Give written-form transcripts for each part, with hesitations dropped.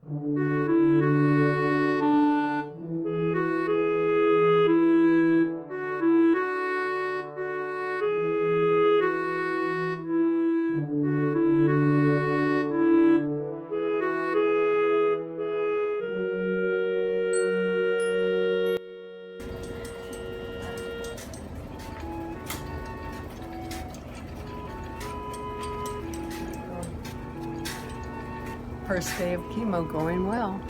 First day of chemo going well.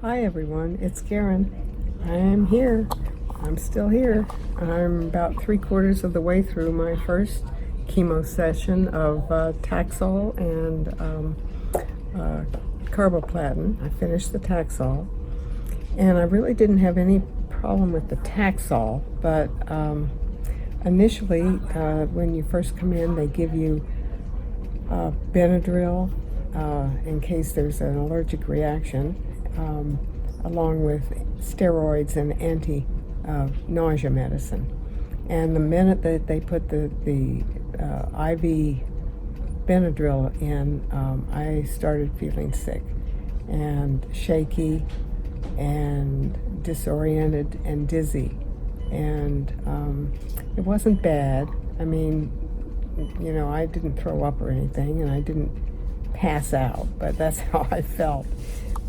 Hi everyone, it's Karen. I'm here. I'm still here. I'm about 3/4 of the way through my first chemo session of Taxol and Carboplatin. I finished the Taxol, and I really didn't have any problem with the Taxol, but initially when you first come in, they give you Benadryl in case there's an allergic reaction, along with steroids and anti-nausea medicine. And the minute that they put the IV Benadryl in, I started feeling sick and shaky and disoriented and dizzy. And it wasn't bad. I mean, you know, I didn't throw up or anything, and I didn't pass out, but that's how I felt.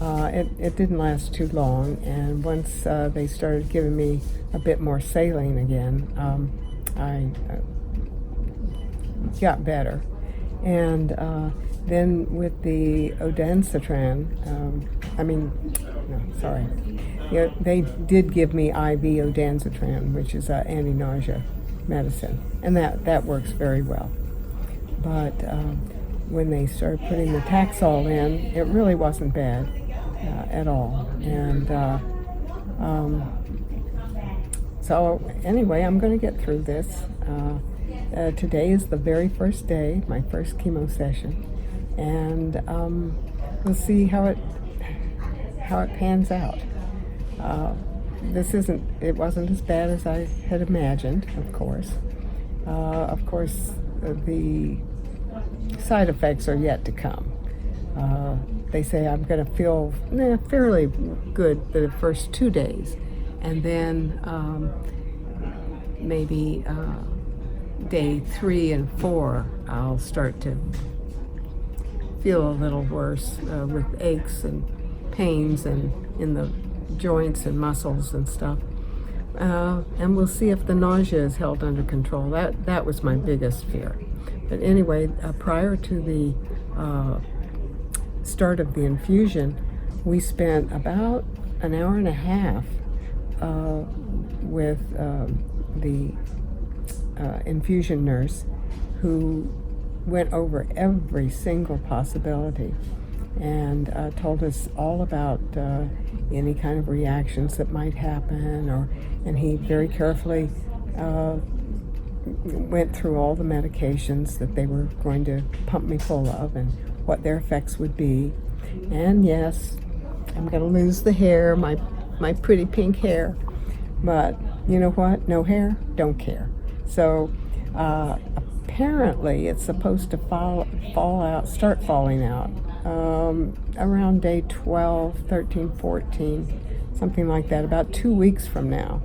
It didn't last too long, and once they started giving me a bit more saline again, I got better. And then with the ondansetron, they did give me IV ondansetron, which is anti-nausea medicine, and that works very well. But when they started putting the Taxol in, it really wasn't bad at all. And so anyway, I'm going to get through this. Today is the very first day, my first chemo session, and we'll see how it pans out. It wasn't as bad as I had imagined, of course. The side effects are yet to come. They say I'm going to feel fairly good the first 2 days, and then maybe day 3 and 4 I'll start to feel a little worse with aches and pains and in the joints and muscles and stuff. And we'll see if the nausea is held under control. That was my biggest fear. But anyway, prior to the start of the infusion, we spent about an hour and a half with the infusion nurse, who went over every single possibility and told us all about any kind of reactions that might happen, and he very carefully went through all the medications that they were going to pump me full of and what their effects would be. And yes, I'm going to lose the hair, my pretty pink hair, but you know what? No hair, don't care. So apparently it's supposed to start falling out around day 12, 13, 14, something like that, about 2 weeks from now.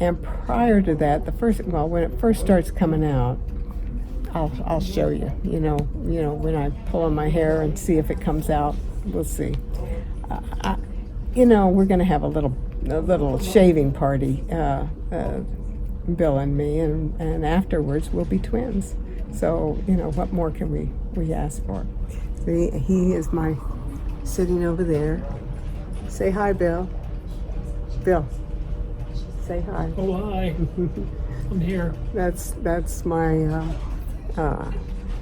And prior to that, when it first starts coming out, I'll show you. You know, when I pull on my hair and see if it comes out, we'll see. We're going to have a little shaving party, Bill and me, and afterwards we'll be twins. So what more can we ask for? See, he is sitting over there. Say hi, Bill. Bill. Say hi. Oh, hi. I'm here. That's my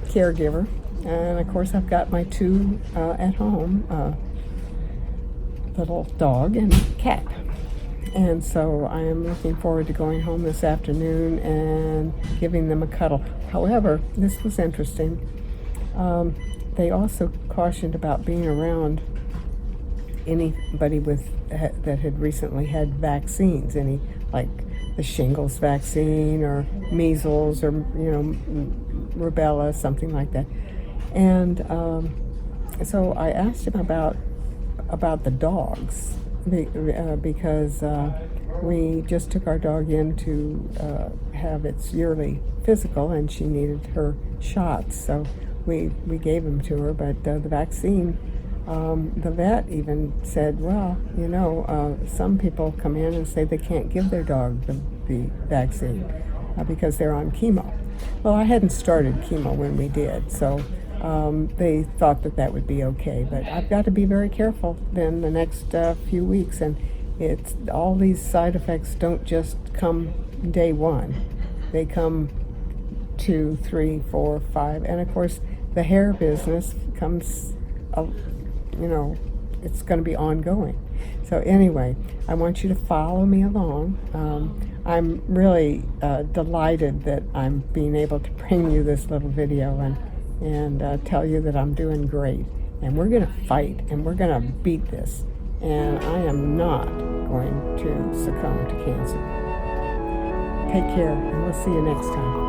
caregiver, and of course I've got my 2 at home, little dog and cat. And so I am looking forward to going home this afternoon and giving them a cuddle. However, this was interesting. They also cautioned about being around anybody that had recently had vaccines, any like the shingles vaccine or measles or rubella, something like that. And so I asked him about the dogs because we just took our dog in to have its yearly physical, and she needed her shots, so we gave them to her. But the vaccine, the vet even said, well, some people come in and say they can't give their dog the vaccine because they're on chemo. Well, I hadn't started chemo when we did, so they thought that would be okay. But I've got to be very careful then the next few weeks, and it's all these side effects don't just come day one. They come 2, 3, 4, 5, and of course the hair business comes, it's going to be ongoing. So anyway, I want you to follow me along. I'm really delighted that I'm being able to bring you this little video and tell you that I'm doing great. And we're going to fight, and we're going to beat this. And I am not going to succumb to cancer. Take care, and we'll see you next time.